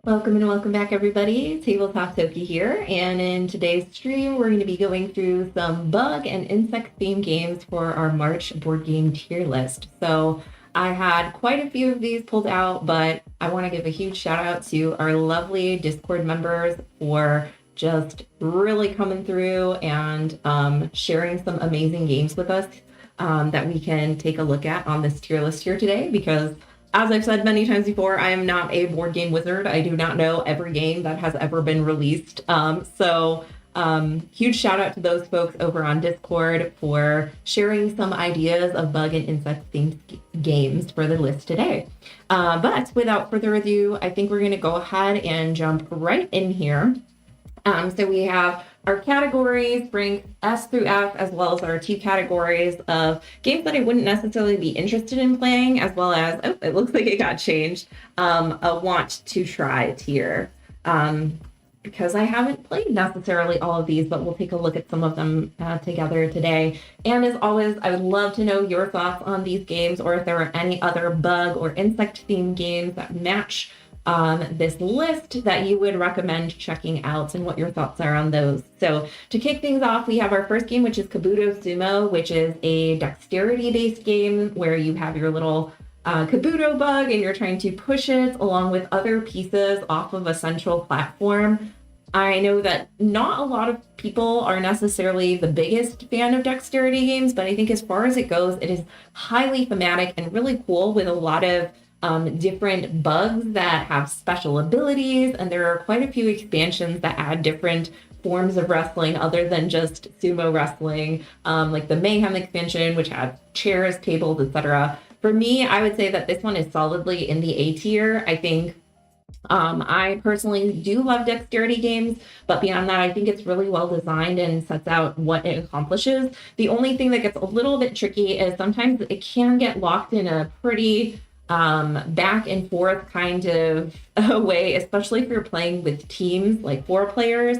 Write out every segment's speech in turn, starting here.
Welcome and welcome back, everybody. Tabletop Toki here, and in today's stream, we're going to be going through some bug and insect themed games for our March board game tier list. So I had quite a few of these pulled out, but I want to give a huge shout out to our lovely Discord members for just really coming through and sharing some amazing games with us that we can take a look at on this tier list here today, because as I've said many times before, I am not a board game wizard. I do not know every game that has ever been released. Huge shout out to those folks over on Discord for sharing some ideas of bug and insect themed games for the list today. But without further ado, I think we're going to go ahead and jump right in here. So we have our categories, rank S through F, as well as our two categories of games that I wouldn't necessarily be interested in playing, as well as, oh, it looks like it got changed, a want to try tier. Because I haven't played necessarily all of these, but we'll take a look at some of them together today. And as always, I would love to know your thoughts on these games, or if there are any other bug or insect themed games that match this list that you would recommend checking out, and what your thoughts are on those. So to kick things off, we have our first game, which is Kabuto Sumo, which is a dexterity-based game where you have your little Kabuto bug and you're trying to push it along with other pieces off of a central platform. I know that not a lot of people are necessarily the biggest fan of dexterity games, but I think as far as it goes, it is highly thematic and really cool, with a lot of different bugs that have special abilities, and there are quite a few expansions that add different forms of wrestling other than just sumo wrestling, like the Mayhem expansion, which had chairs, tables, etc. For me, I would say that this one is solidly in the A tier. I think I personally do love dexterity games, but beyond that, I think it's really well designed and sets out what it accomplishes. The only thing that gets a little bit tricky is sometimes it can get locked in a pretty back and forth kind of a way, especially if you're playing with teams, like 4 players.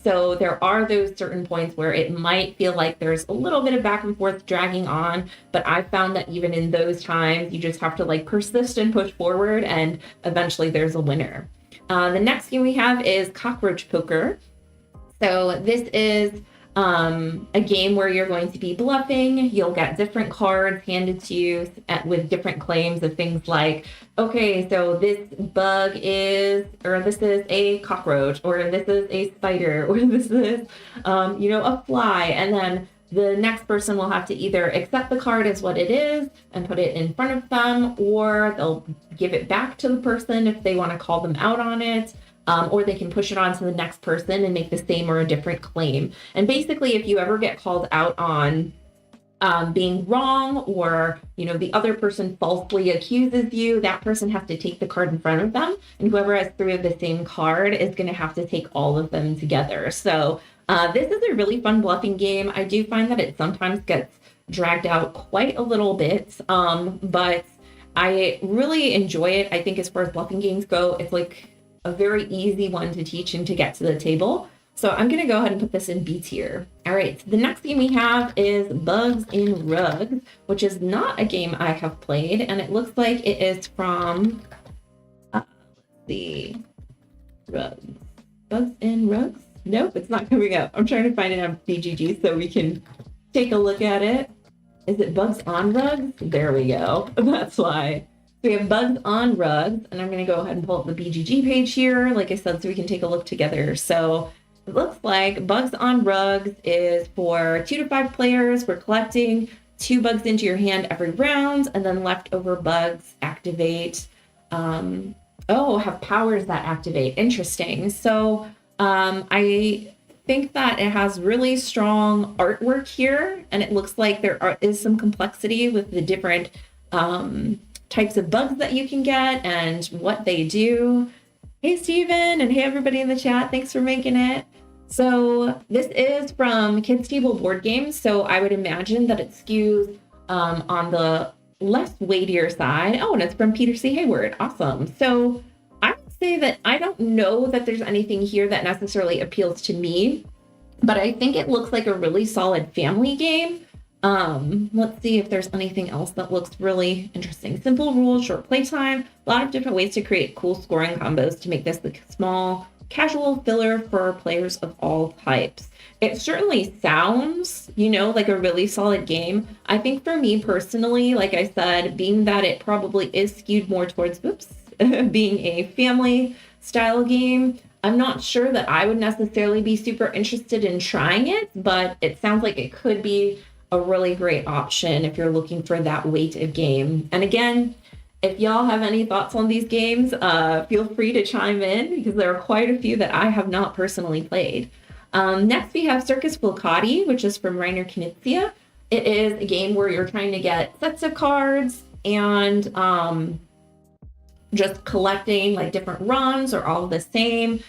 So there are those certain points where it might feel like there's a little bit of back and forth dragging on, but I've found that even in those times, you just have to like persist and push forward, and eventually there's a winner. The next game we have is Cockroach Poker. So this is a game where you're going to be bluffing. You'll get different cards handed to you with different claims of things like, okay, so this bug is, or this is a cockroach, or this is a spider, or this is, a fly. And then the next person will have to either accept the card as what it is and put it in front of them, or they'll give it back to the person if they want to call them out on it. Or they can push it on to the next person and make the same or a different claim. And basically, if you ever get called out on being wrong, or the other person falsely accuses you, that person has to take the card in front of them, and whoever has 3 of the same card is going to have to take all of them together. So this is a really fun bluffing game. I do find that it sometimes gets dragged out quite a little bit, but I really enjoy it. I think as far as bluffing games go, it's like a very easy one to teach and to get to the table. So I'm going to go ahead and put this in B tier. All right, so the next game we have is Bugs in Rugs, which is not a game I have played, and it looks like it is from, let's see, Rugs. Bugs in Rugs? Nope, it's not coming up. I'm trying to find it on BGG so we can take a look at it. Is it Bugs on Rugs? There we go. That's why. So we have Bugs on Rugs, and I'm going to go ahead and pull up the BGG page here, like I said, so we can take a look together. So it looks like Bugs on Rugs is for 2 to 5 players. We're collecting 2 bugs into your hand every round, and then leftover bugs activate. Have powers that activate. Interesting. So I think that it has really strong artwork here, and it looks like there is some complexity with the different types of bugs that you can get and what they do. Hey, Steven, and hey, everybody in the chat. Thanks for making it. So this is from Kids Table Board Games, so I would imagine that it skews on the less weightier side. Oh, and it's from Peter C. Hayward. Awesome. So I would say that I don't know that there's anything here that necessarily appeals to me, but I think it looks like a really solid family game. Let's see if there's anything else that looks really interesting. Simple rules, short playtime, a lot of different ways to create cool scoring combos to make this the small, casual filler for players of all types. It certainly sounds, like a really solid game. I think for me personally, like I said, being that it probably is skewed more towards, being a family style game, I'm not sure that I would necessarily be super interested in trying it, but it sounds like it could be a really great option if you're looking for that weight of game. And again, if y'all have any thoughts on these games, feel free to chime in because there are quite a few that I have not personally played. Next, we have Circus Flocati, which is from Reiner Knizia. It is a game where you're trying to get sets of cards and just collecting like different runs or all the same.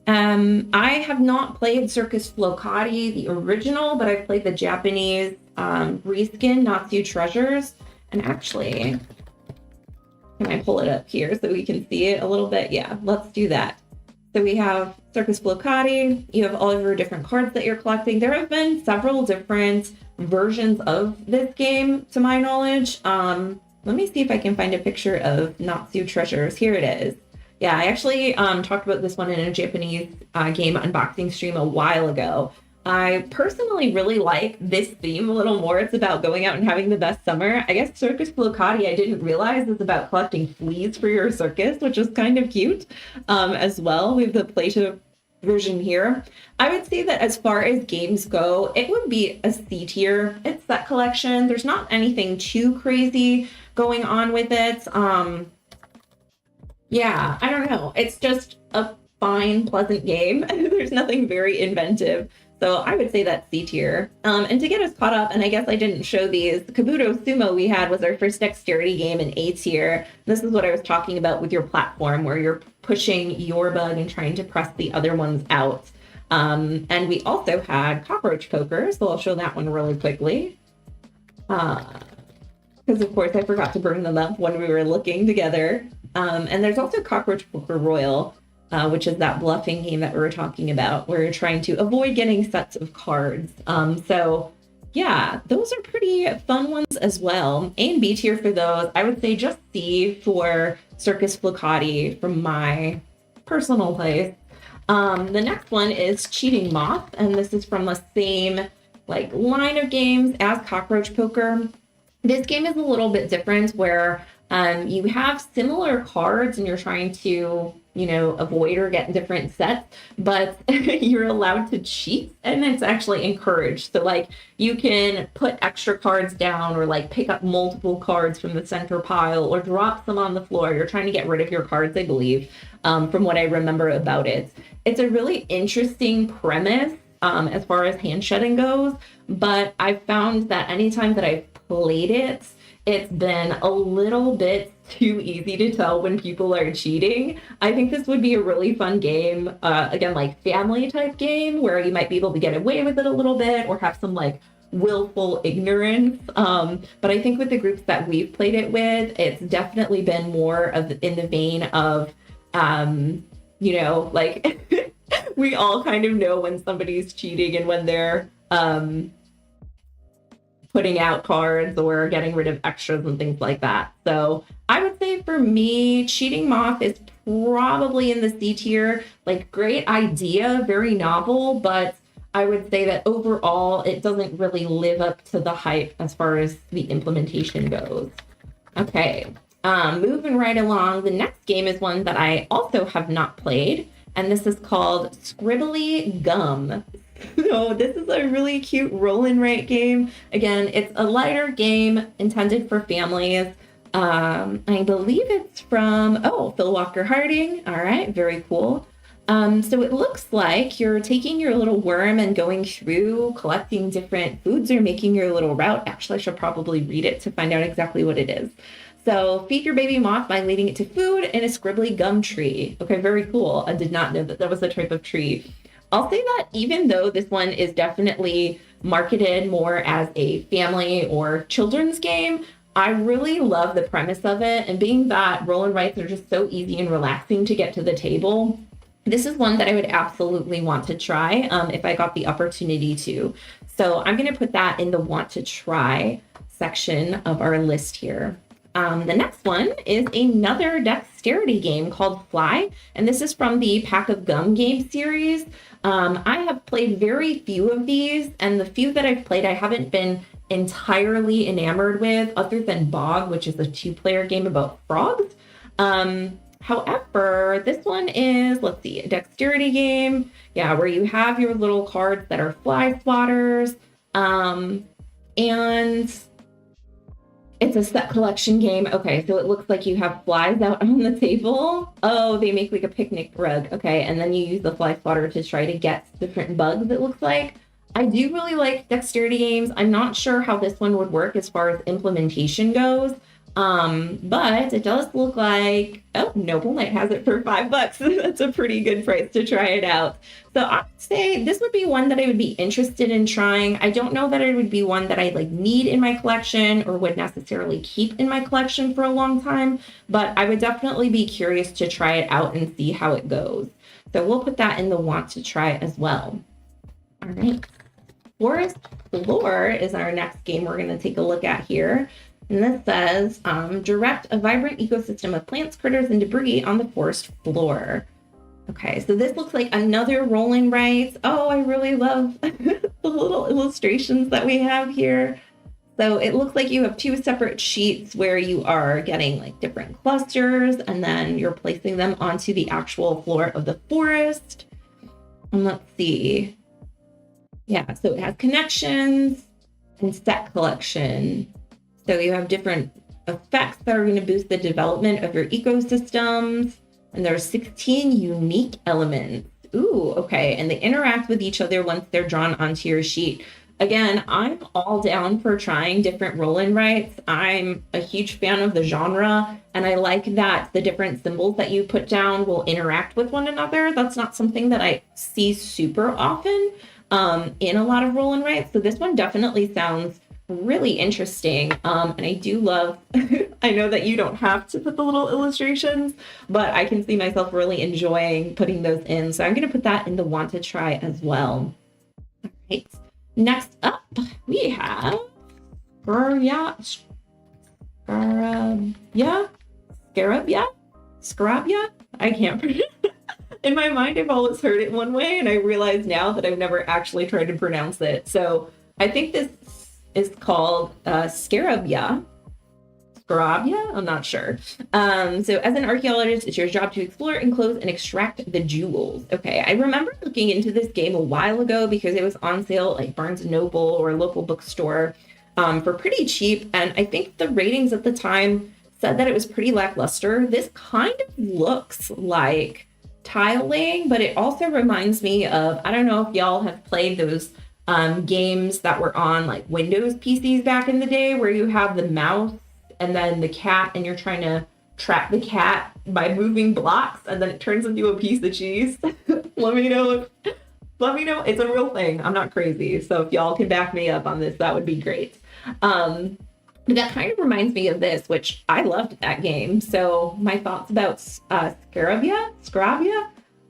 I have not played Circus Flocati, the original, but I've played the Japanese reskin, Natsu Treasures. And actually, can I pull it up here so we can see it a little bit? Yeah, let's do that. So we have Circus Flocati. You have all of your different cards that you're collecting. There have been several different versions of this game, to my knowledge. Let me see if I can find a picture of Natsu Treasures. Here it is. Yeah, I actually talked about this one in a Japanese game unboxing stream a while ago. I personally really like this theme a little more. It's about going out and having the best summer. I guess Circus Flocati, I didn't realize, is about collecting fleas for your circus, which is kind of cute as well. We have the Play-Doh version here. I would say that as far as games go, it would be a C tier. It's set collection. There's not anything too crazy going on with it. Yeah, I don't know. It's just a fine, pleasant game. There's nothing very inventive. So I would say that's C tier. And to get us caught up, and I guess I didn't show these, Kabuto Sumo we had was our first dexterity game in A tier. This is what I was talking about with your platform, where you're pushing your bug and trying to press the other ones out. And we also had Cockroach Poker, so I'll show that one really quickly. Because of course I forgot to bring them up when we were looking together. And there's also Cockroach Poker Royal, which is that bluffing game that we were talking about, where you're trying to avoid getting sets of cards. So yeah, those are pretty fun ones as well. A and B tier for those. I would say just C for Circus Flocati from my personal place. The next one is Cheating Moth, and this is from the same line of games as Cockroach Poker. This game is a little bit different where you have similar cards and you're trying to, avoid or get different sets, but you're allowed to cheat and it's actually encouraged. So you can put extra cards down or pick up multiple cards from the center pile or drop some on the floor. You're trying to get rid of your cards, I believe, from what I remember about it. It's a really interesting premise as far as hand shedding goes, but I've found that anytime that I've played it, it's been a little bit too easy to tell when people are cheating. I think this would be a really fun game, again, family type game where you might be able to get away with it a little bit or have some willful ignorance. But I think with the groups that we've played it with, it's definitely been more of in the vein of, we all kind of know when somebody's cheating and when they're putting out cards or getting rid of extras and things like that. So I would say for me, Cheating Moth is probably in the C tier. Great idea, very novel, but I would say that overall it doesn't really live up to the hype as far as the implementation goes. Okay, moving right along. The next game is one that I also have not played, and this is called Scribbly Gum. So this is a really cute roll and write game. Again, it's a lighter game intended for families. I believe it's from, Phil Walker Harding. All right, very cool. So it looks like you're taking your little worm and going through collecting different foods or making your little route. Actually, I should probably read it to find out exactly what it is. So feed your baby moth by leading it to food in a scribbly gum tree. Okay, very cool. I did not know that that was a type of tree. I'll say that even though this one is definitely marketed more as a family or children's game, I really love the premise of it. And being that roll and writes are just so easy and relaxing to get to the table, This is one that I would absolutely want to try if I got the opportunity to. So I'm going to put that in the want to try section of our list here. The next one is another dexterity game called Fly, and this is from the Pack of Gum game series. I have played very few of these, and the few that I've played I haven't been entirely enamored with, other than Bog, which is a 2-player game about frogs. However, this one is, let's see, a dexterity game. Yeah, where you have your little cards that are fly swatters. And it's a set collection game. Okay, so it looks like you have flies out on the table. Oh, they make like a picnic rug. Okay, and then you use the fly swatter to try to get different bugs, it looks like. I do really like dexterity games. I'm not sure how this one would work as far as implementation goes. But it does look like, oh, Noble Knight has it for $5. That's a pretty good price to try it out. So I'd say this would be one that I would be interested in trying. I don't know that it would be one that I like need in my collection or would necessarily keep in my collection for a long time, but I would definitely be curious to try it out and see how it goes. So we'll put that in the want to try as well. All right. Forest Floor is our next game we're going to take a look at here. And this says, direct a vibrant ecosystem of plants, critters, and debris on the forest floor. Okay, so this looks like another roll and write. Oh, I really love the little illustrations that we have here. So it looks like you have 2 separate sheets where you are getting like different clusters, and then you're placing them onto the actual floor of the forest. And let's see. Yeah, so it has connections and set collection. So you have different effects that are going to boost the development of your ecosystems. And there are 16 unique elements. Ooh, okay. And they interact with each other once they're drawn onto your sheet. Again, I'm all down for trying different roll and writes. I'm a huge fan of the genre, and I like that the different symbols that you put down will interact with one another. That's not something that I see super often in a lot of roll and writes. So this one definitely sounds really interesting. And I do love, I know that you don't have to put the little illustrations, but I can see myself really enjoying putting those in. So I'm going to put that in the want to try as well. All right. Next up, we have Scarabia. I can't pronounce. In my mind, I've always heard it one way, and I realize now that I've never actually tried to pronounce it. So I think this is called Scarabia. I'm not sure. So as an archaeologist, it's your job to explore, enclose, and extract the jewels. Okay, I remember looking into this game a while ago because it was on sale at like Barnes & Noble or a local bookstore for pretty cheap. And I think the ratings at the time said that it was pretty lackluster. This kind of looks like tile laying, but it also reminds me of, I don't know if y'all have played those games that were on like Windows PCs back in the day where you have the mouse and then the cat and you're trying to trap the cat by moving blocks and then it turns into a piece of cheese. Let me know. It's a real thing. I'm not crazy. So if y'all can back me up on this, that would be great. But that kind of reminds me of this, which I loved that game. So my thoughts about Scarabia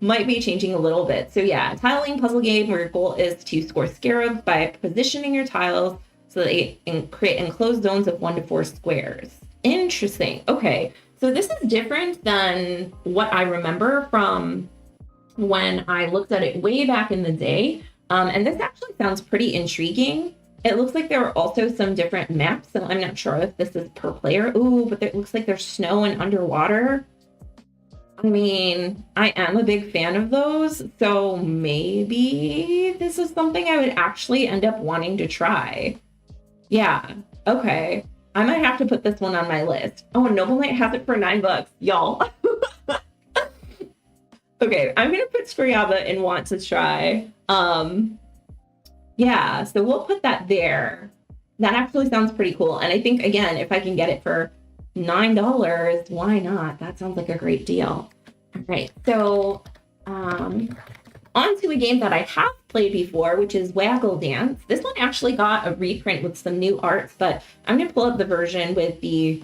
might be changing a little bit. So yeah, a tiling puzzle game where your goal is to score scarabs by positioning your tiles so that they create enclosed zones of 1 to 4 squares. Interesting. Okay, so this is different than what I remember from when I looked at it way back in the day. And this actually sounds pretty intriguing. It looks like there are also some different maps, and I'm not sure if this is per player. Ooh, but it looks like there's snow and underwater. I mean, I am a big fan of those, so maybe this is something I would actually end up wanting to try. Yeah, okay. I might have to put this one on my list. Oh, Noble Knight has it for $9, y'all. Okay, I'm gonna put Scarabia in want to try. Yeah, so we'll put that there. That actually sounds pretty cool. And I think, again, if I can get it for $9, why not? That sounds like a great deal. All right, so on to a game that I have played before, which is Waggle Dance. This one actually got a reprint with some new art, but I'm going to pull up the version with the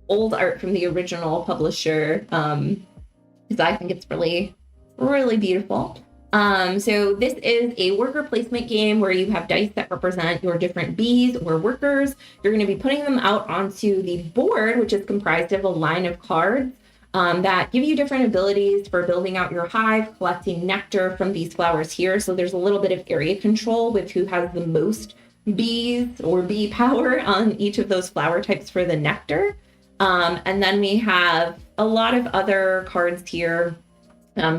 old art from the original publisher because I think it's really Really beautiful. So this is a worker placement game where you have dice that represent your different bees or workers. You're going to be putting them out onto the board, which is comprised of a line of cards that give you different abilities for building out your hive, collecting nectar from these flowers here. So there's a little bit of area control with who has the most bees or bee power on each of those flower types for the nectar. And then we have a lot of other cards here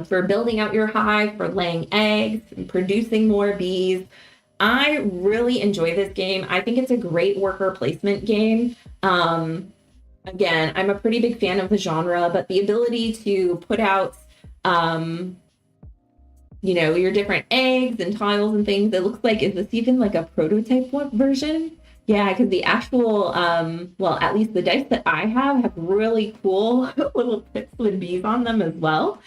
for building out your hive, for laying eggs, and producing more bees. I really enjoy this game. I think it's a great worker placement game. Again, I'm a pretty big fan of the genre, but the ability to put out, your different eggs and tiles and things, it looks like, is this even like a prototype version? Yeah, because the actual, at least the dice that I have really cool little pips with bees on them as well.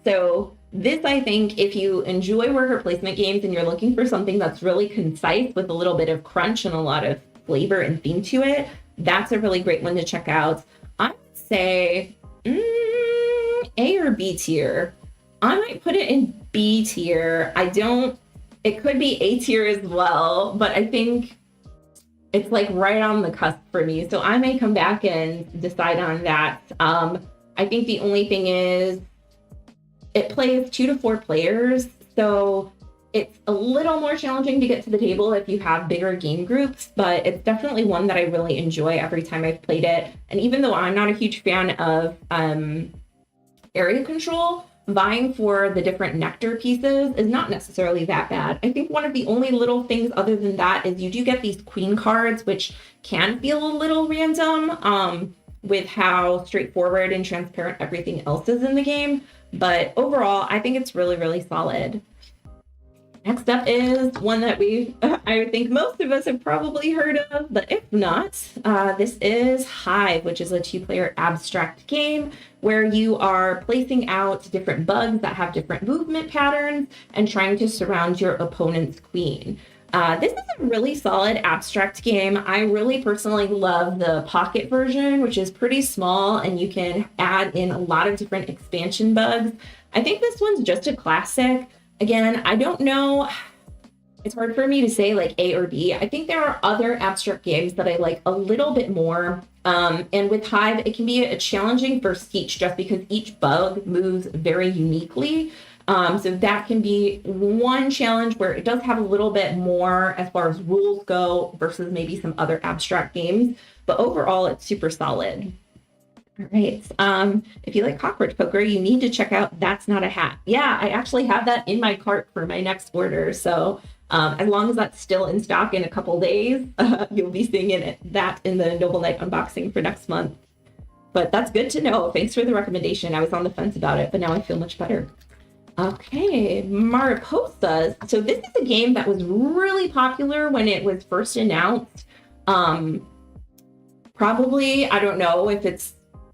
So this, I think, if you enjoy worker placement games and you're looking for something that's really concise with a little bit of crunch and a lot of flavor and theme to it, that's a really great one to check out. I would say A or B tier. I might put it in B tier. It could be A tier as well, but I think it's like right on the cusp for me. So I may come back and decide on that. I think the only thing is it plays 2 to 4 players. So it's a little more challenging to get to the table if you have bigger game groups, but it's definitely one that I really enjoy every time I've played it. And even though I'm not a huge fan of area control, vying for the different nectar pieces is not necessarily that bad. I think one of the only little things other than that is you do get these queen cards, which can feel a little random with how straightforward and transparent everything else is in the game. But overall, I think it's really, really solid. Next up is one that I think most of us have probably heard of, but if not, this is Hive, which is a 2-player abstract game where you are placing out different bugs that have different movement patterns and trying to surround your opponent's queen. This is a really solid abstract game. I really personally love the pocket version, which is pretty small and you can add in a lot of different expansion bugs. I think this one's just a classic. Again, I don't know. It's hard for me to say like A or B. I think there are other abstract games that I like a little bit more. And with Hive, it can be a challenging first teach just because each bug moves very uniquely. So that can be one challenge where it does have a little bit more as far as rules go versus maybe some other abstract games. But overall, it's super solid. All right. If you like cockroach poker, you need to check out That's Not a Hat. Yeah, I actually have that in my cart for my next order. So as long as that's still in stock in a couple days, you'll be seeing that in the Noble Knight unboxing for next month. But that's good to know. Thanks for the recommendation. I was on the fence about it, but now I feel much better. Okay, Mariposas. So this is a game that was really popular when it was first announced. Probably, I don't know if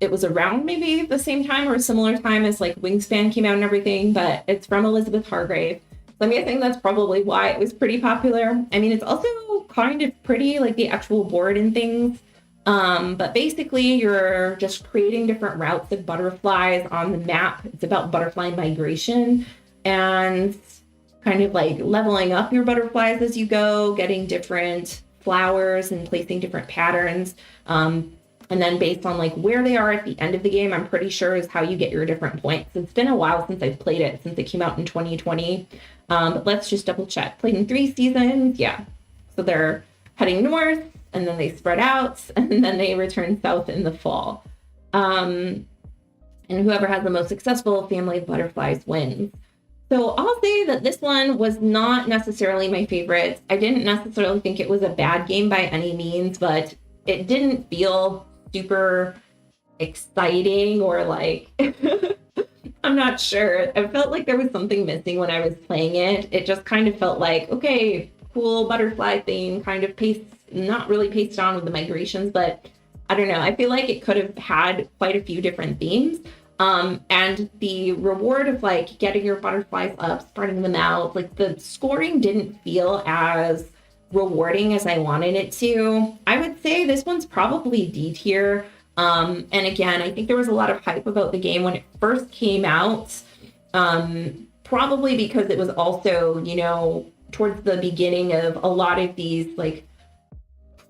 it was around maybe the same time or a similar time as like Wingspan came out and everything, but it's from Elizabeth Hargrave. So I'm guessing that's probably why it was pretty popular. I mean, it's also kind of pretty, like the actual board and things. But basically you're just creating different routes of butterflies on the map. It's about butterfly migration and kind of like leveling up your butterflies as you go, getting different flowers and placing different patterns. And then based on like where they are at the end of the game, I'm pretty sure is how you get your different points. It's been a while since I've played it, since it came out in 2020. But let's just double check. Played in 3 seasons. Yeah. So they're heading north and then they spread out and then they return south in the fall. And whoever has the most successful family of butterflies wins. So I'll say that this one was not necessarily my favorite. I didn't necessarily think it was a bad game by any means, but it didn't feel super exciting or like, I'm not sure. I felt like there was something missing when I was playing it. It just kind of felt like, okay, cool butterfly thing, kind of not really paced on with the migrations, but I don't know. I feel like it could have had quite a few different themes. And the reward of like getting your butterflies up, spreading them out, like the scoring didn't feel as rewarding as I wanted it to. I would say this one's probably D tier. And again, I think there was a lot of hype about the game when it first came out. Probably because it was also, you know, towards the beginning of a lot of these like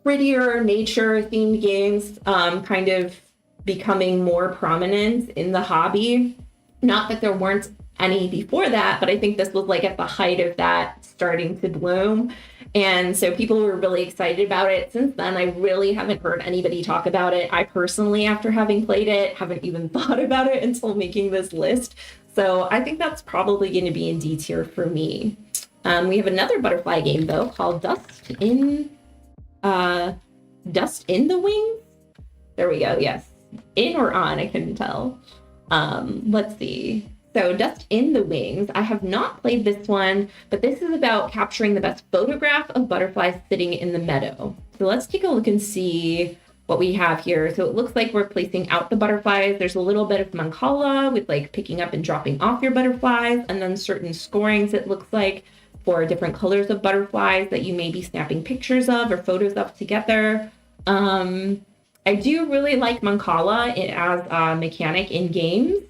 prettier nature themed games kind of becoming more prominent in the hobby. Not that there weren't any before that, but I think this was like at the height of that starting to bloom. And so people were really excited about it. Since then, I really haven't heard anybody talk about it. I personally, after having played it, haven't even thought about it until making this list. So I think that's probably going to be in D tier for me. We have another butterfly game though called Dust in the Wings. There we go. Yes, in or on, I couldn't tell. Let's see. So Dust in the Wings. I have not played this one, but this is about capturing the best photograph of butterflies sitting in the meadow. So let's take a look and see what we have here. So it looks like we're placing out the butterflies. There's a little bit of Mancala with like picking up and dropping off your butterflies, and then certain scorings, it looks like, for different colors of butterflies that you may be snapping pictures of or photos of together. I do really like Mancala as a mechanic in games,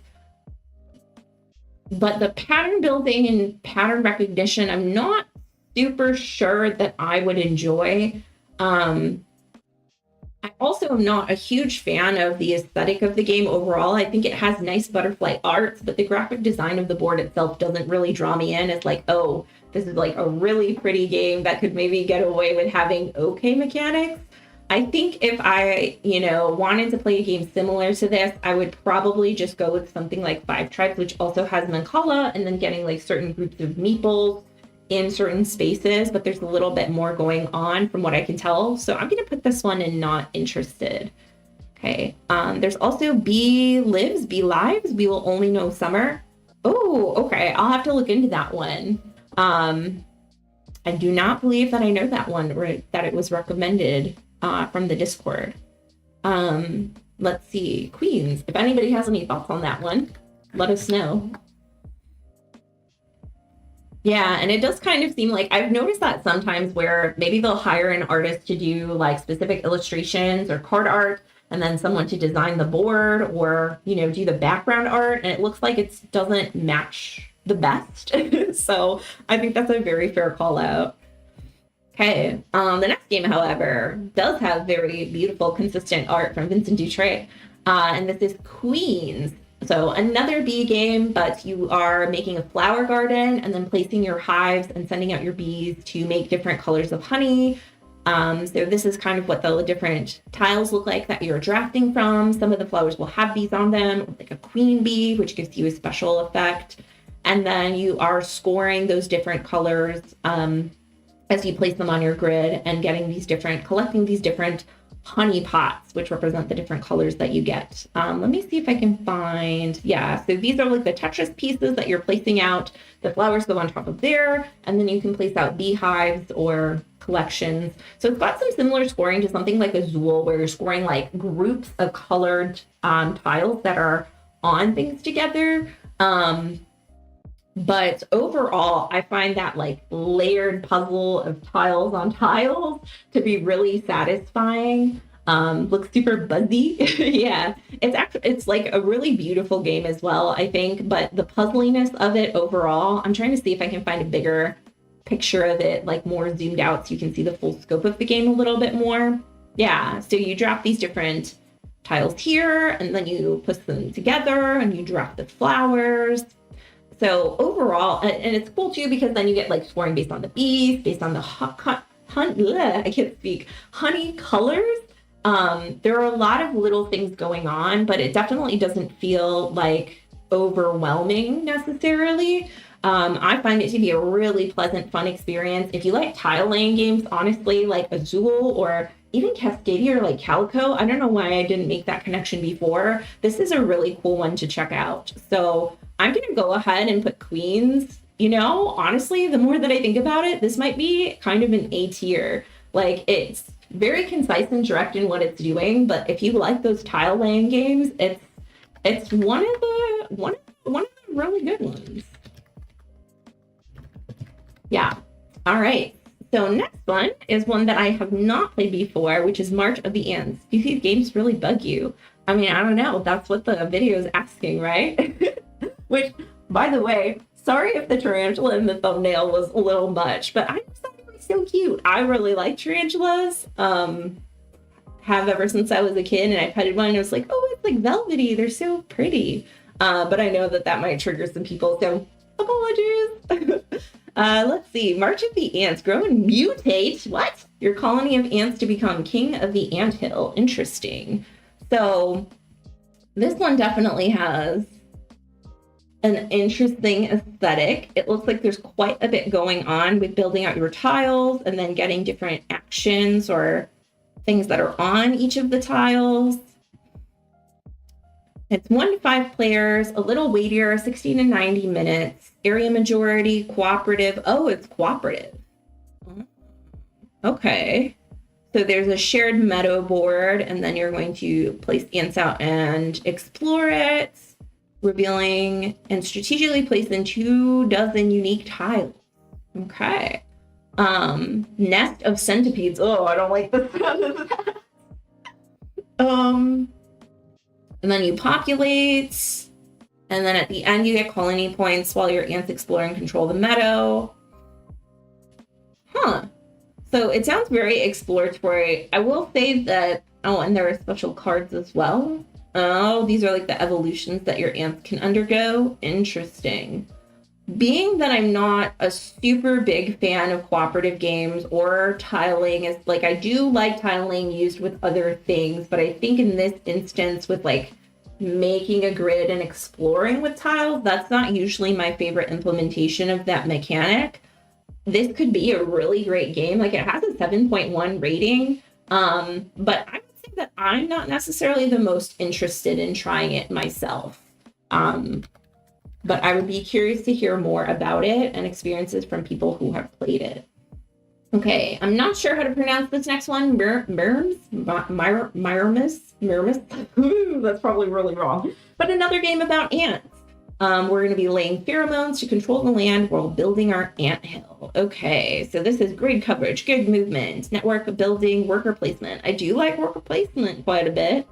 but the pattern building and pattern recognition, I'm not super sure that I would enjoy. I also am not a huge fan of the aesthetic of the game overall. I think it has nice butterfly art, but the graphic design of the board itself doesn't really draw me in. It's like, oh, this is like a really pretty game that could maybe get away with having okay mechanics. I think if I, you know, wanted to play a game similar to this, I would probably just go with something like Five Tribes, which also has Mancala, and then getting like certain groups of meeples in certain spaces, but there's a little bit more going on from what I can tell. So I'm going to put this one in not interested. Okay. There's also Bee Lives, We Will Only Know Summer. Oh, okay. I'll have to look into that one. I do not believe that I know that one, or that it was recommended from the Discord. Let's see. Queens. If anybody has any thoughts on that one, let us know. Yeah, and it does kind of seem like I've noticed that sometimes where maybe they'll hire an artist to do like specific illustrations or card art, and then someone to design the board or, you know, do the background art, and it looks like it doesn't match the best. So I think that's a very fair call out. Okay, the next game, however, does have very beautiful, consistent art from Vincent Dutrait, and this is Queens. So another bee game, but you are making a flower garden and then placing your hives and sending out your bees to make different colors of honey. So this is kind of what the different tiles look like that you're drafting from. Some of the flowers will have bees on them, like a queen bee, which gives you a special effect. And then you are scoring those different colors as you place them on your grid and collecting these different honey pots, which represent the different colors that you get. Let me see if I can find, yeah, so these are like the Tetris pieces that you're placing out. The flowers go on top of there, and then you can place out beehives or collections. So it's got some similar scoring to something like a Zool, where you're scoring like groups of colored tiles that are on things together. But overall, I find that like layered puzzle of tiles on tiles to be really satisfying. Looks super buzzy. Yeah, it's like a really beautiful game as well, I think. But the puzzliness of it overall, I'm trying to see if I can find a bigger picture of it, like more zoomed out, so you can see the full scope of the game a little bit more. Yeah, so you drop these different tiles here, and then you put them together, and you drop the flowers. So overall, and it's cool too, because then you get like scoring based on the bees, based on the honey colors. There are a lot of little things going on, but it definitely doesn't feel like overwhelming necessarily. I find it to be a really pleasant, fun experience. If you like tile laying games, honestly, like Azul or even Cascadia or like Calico, I don't know why I didn't make that connection before. This is a really cool one to check out. So I'm going to go ahead and put Queens. You know, honestly, the more that I think about it, this might be kind of an A tier. Like, it's very concise and direct in what it's doing, but if you like those tile laying games, it's one of the really good ones. Yeah. All right. So next one is one that I have not played before, which is March of the Ants. Do these games really bug you? I mean, I don't know. That's what the video is asking, right? Which By the way, sorry if the tarantula in the thumbnail was a little much, but I just thought it was so cute. I really like tarantulas. Have ever since I was a kid, and I petted one and I was like, oh, it's like velvety. They're so pretty. But I know that might trigger some people, so apologies. Let's see. March of the Ants. Grow and mutate. What? Your colony of ants to become king of the anthill. Interesting. So this one definitely has an interesting aesthetic. It looks like there's quite a bit going on with building out your tiles and then getting different actions or things that are on each of the tiles. It's 1 to 5 players, a little weightier, 60 to 90 minutes, area majority, cooperative. Oh, it's cooperative. Okay. So there's a shared meadow board, and then you're going to place ants out and explore it, revealing and strategically place in 24 unique tiles. Okay. Nest of centipedes. Oh, I don't like the sound of that. And then you populate, and then at the end you get colony points while your ants explore and control the meadow. Huh. So it sounds very exploratory. I will say that, oh, and there are special cards as well. Oh, these are like the evolutions that your ants can undergo. Interesting. Being that I'm not a super big fan of cooperative games or tiling, is like, I do like tiling used with other things, but I think in this instance with like making a grid and exploring with tiles, that's not usually my favorite implementation of that mechanic. This could be a really great game. Like, it has a 7.1 rating, but I would say that I'm not necessarily the most interested in trying it myself. But I would be curious to hear more about it and experiences from people who have played it. Okay, I'm not sure how to pronounce this next one. Myrmis? That's probably really wrong. But another game about ants. We're going to be laying pheromones to control the land while building our anthill. Okay, so this is grid coverage, good movement, network building, worker placement. I do like worker placement quite a bit.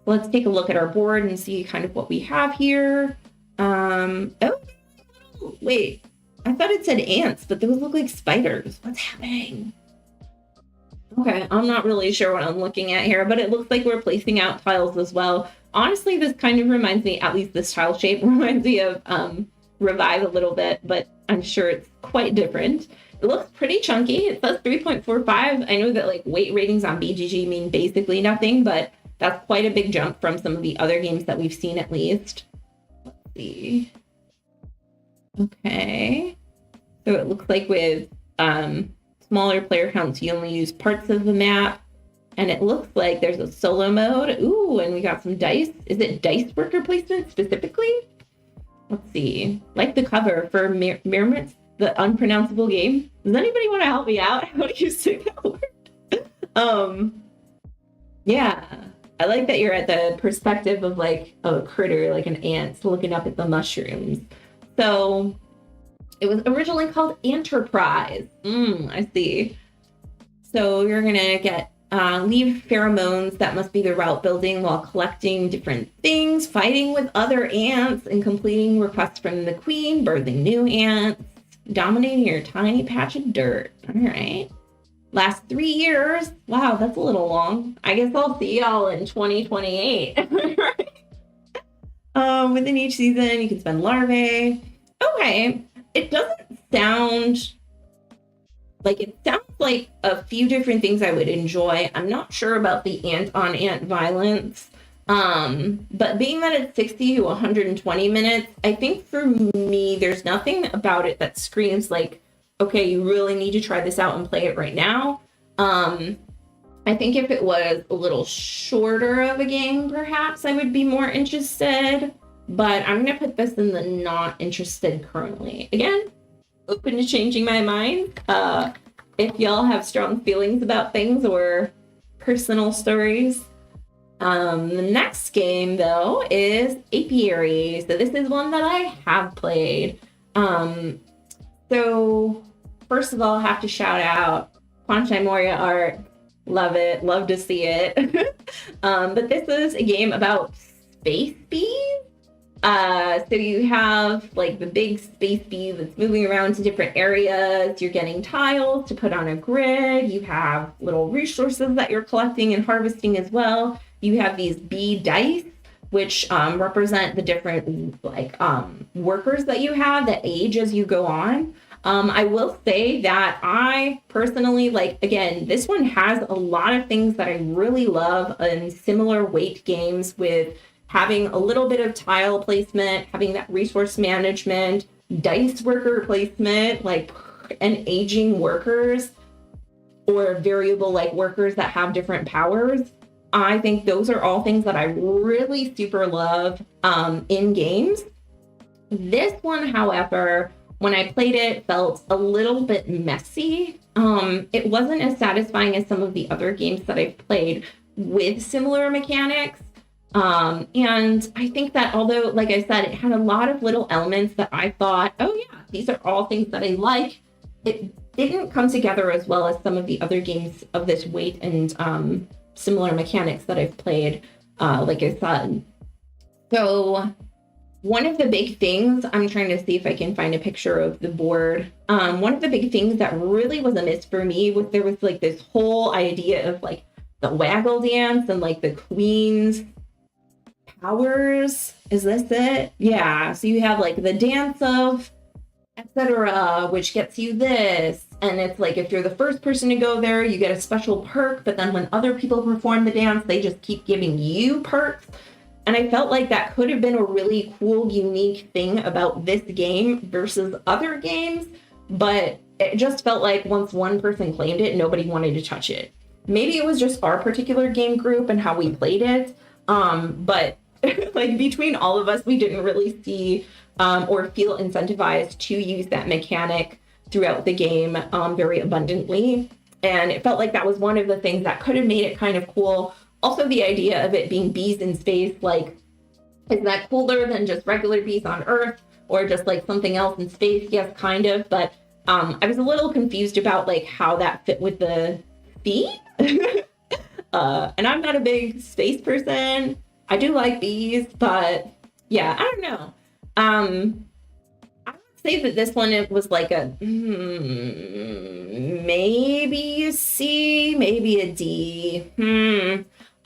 Let's take a look at our board and see kind of what we have here. Oh, wait, I thought it said ants, but those look like spiders. What's happening? Okay, I'm not really sure what I'm looking at here, but it looks like we're placing out tiles as well. Honestly, this kind of reminds me, at least this tile shape reminds me of Revive a little bit, but I'm sure it's quite different. It looks pretty chunky. It says 3.45. I know that like weight ratings on BGG mean basically nothing, but that's quite a big jump from some of the other games that we've seen at least. See. Okay, so it looks like with smaller player counts, you only use parts of the map, and it looks like there's a solo mode. Ooh, and we got some dice. Is it dice worker placement specifically? Let's see. Like the cover for Myrmis, the unpronounceable game. Does anybody want to help me out? How do you say that word? Yeah. I like that you're at the perspective of like a critter, like an ant, looking up at the mushrooms. So it was originally called Enterprise. I see. So you're gonna get leave pheromones. That must be the route building while collecting different things, fighting with other ants, and completing requests from the queen, birthing new ants, dominating your tiny patch of dirt. All right. Last 3 years. Wow, that's a little long. I guess I'll see y'all in 2028. Within each season, you can spend larvae. Okay, it doesn't sound like, it sounds like a few different things I would enjoy. I'm not sure about the ant-on-ant violence. But being that it's 60 to 120 minutes, I think for me, there's nothing about it that screams like, okay, you really need to try this out and play it right now. I think if it was a little shorter of a game, perhaps I would be more interested, but I'm going to put this in the not interested currently. Again, open to changing my mind. If y'all have strong feelings about things or personal stories. The next game, though, is Apiary. So this is one that I have played. So first of all, I have to shout out Quantai Moria art. Love it. Love to see it. But this is a game about space bees. So you have like the big space bee that's moving around to different areas. You're getting tiles to put on a grid. You have little resources that you're collecting and harvesting as well. You have these bee dice, which represent the different workers that you have that age as you go on. I will say that I personally again, this one has a lot of things that I really love in similar weight games, with having a little bit of tile placement, having that resource management, dice worker placement, and aging workers or variable workers that have different powers. I think those are all things that I really super love in games. This one, however, when I played it, felt a little bit messy. It wasn't as satisfying as some of the other games that I've played with similar mechanics. And I think that although, like I said, it had a lot of little elements that I thought, oh yeah, these are all things that I like, it didn't come together as well as some of the other games of this weight and similar mechanics that I've played, like I said. So one of the big things, I'm trying to see if I can find a picture of the board. One of the big things that really was a miss for me was there was this whole idea of the waggle dance and the queen's powers. Is this it? Yeah. So you have the dance of etc., which gets you this. And it's if you're the first person to go there, you get a special perk. But then when other people perform the dance, they just keep giving you perks. And I felt like that could have been a really cool, unique thing about this game versus other games. But it just felt like once one person claimed it, nobody wanted to touch it. Maybe it was just our particular game group and how we played it. But between all of us, we didn't really see or feel incentivized to use that mechanic throughout the game very abundantly. And it felt like that was one of the things that could have made it kind of cool. Also, the idea of it being bees in space, is that cooler than just regular bees on Earth or just something else in space? Yes, kind of. But I was a little confused about how that fit with the bee. And I'm not a big space person. I do like bees, but yeah, I don't know. I would say that this one, it was maybe a C, maybe a D.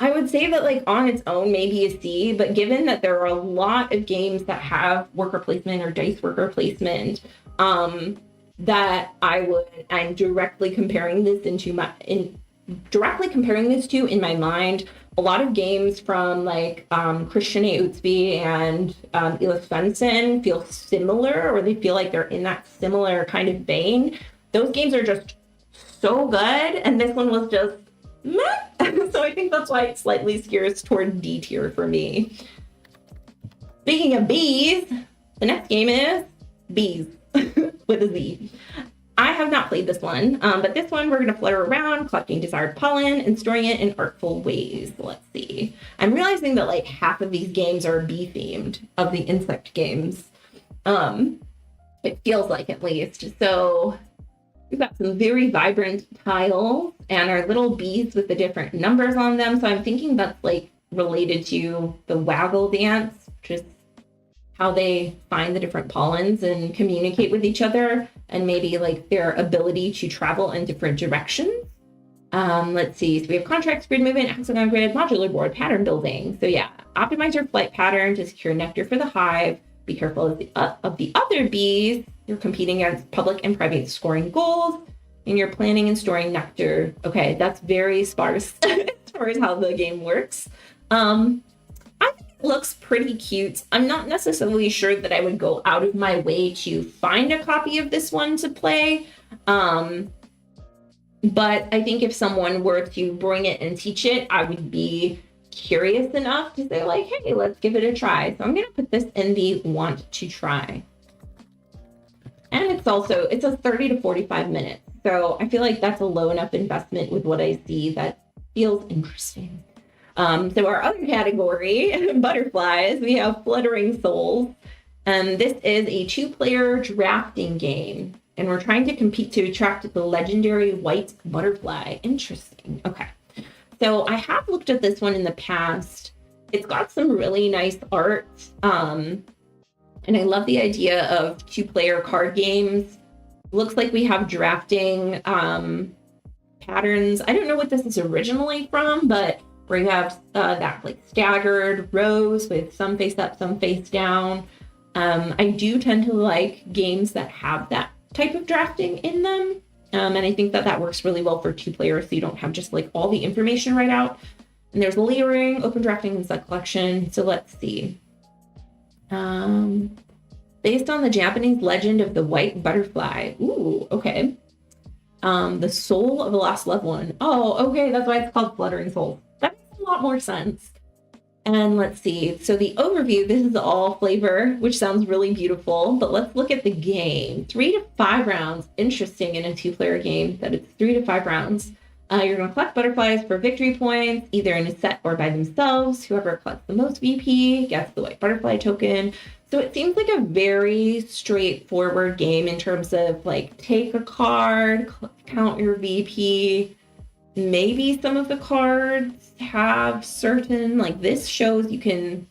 I would say that on its own, maybe a C, but given that there are a lot of games that have worker placement or dice worker placement, that I'm directly comparing this to in my mind. A lot of games from Christian A. Utsby and Elif Svensson feel similar, or they feel like they're in that similar kind of vein. Those games are just so good, and this one was just meh. So I think that's why it slightly skews toward D tier for me. Speaking of bees, the next game is Bees with a Z. I have not played this one, but this one we're going to flutter around, collecting desired pollen and storing it in artful ways. Let's see. I'm realizing that half of these games are bee themed, of the insect games. It feels like, at least. So we've got some very vibrant tiles and our little bees with the different numbers on them. So I'm thinking that's related to the waggle dance, which is how they find the different pollens and communicate with each other, and maybe their ability to travel in different directions. Let's see. So we have contracts, grid movement, hexagon grid, modular board, pattern building. So yeah, optimize your flight pattern to secure nectar for the hive. Be careful of the other bees. You're competing against public and private scoring goals, and you're planning and storing nectar. Okay, that's very sparse as far as how the game works. I think it looks pretty cute. I'm not necessarily sure that I would go out of my way to find a copy of this one to play. But I think if someone were to bring it and teach it, I would be curious enough to say hey, let's give it a try. So I'm going to put this in the want to try. And it's a 30 to 45 minutes. So I feel like that's a low enough investment with what I see that feels interesting. So our other category, butterflies, we have Fluttering Souls. This is a 2-player drafting game, and we're trying to compete to attract the legendary white butterfly. Interesting. Okay. So I have looked at this one in the past. It's got some really nice art. And I love the idea of 2-player card games. Looks like we have drafting patterns. I don't know what this is originally from, but where you have that like staggered rows with some face up, some face down. I do tend to like games that have that type of drafting in them. And I think that that works really well for 2 players, so you don't have just like all the information right out. And there's layering, open drafting, and set collection. So let's see. Based on the Japanese legend of the white butterfly. Ooh, okay. The soul of the last loved one. Oh, okay, that's why it's called Fluttering Soul. That makes a lot more sense. And let's see. So the overview, this is all flavor, which sounds really beautiful, but let's look at the game. 3 to 5 rounds. Interesting in a 2-player game that it's 3 to 5 rounds. You're going to collect butterflies for victory points, either in a set or by themselves. Whoever collects the most VP gets the white butterfly token. So it seems like a very straightforward game in terms of like take a card, count your VP. Maybe some of the cards have certain, like this shows you can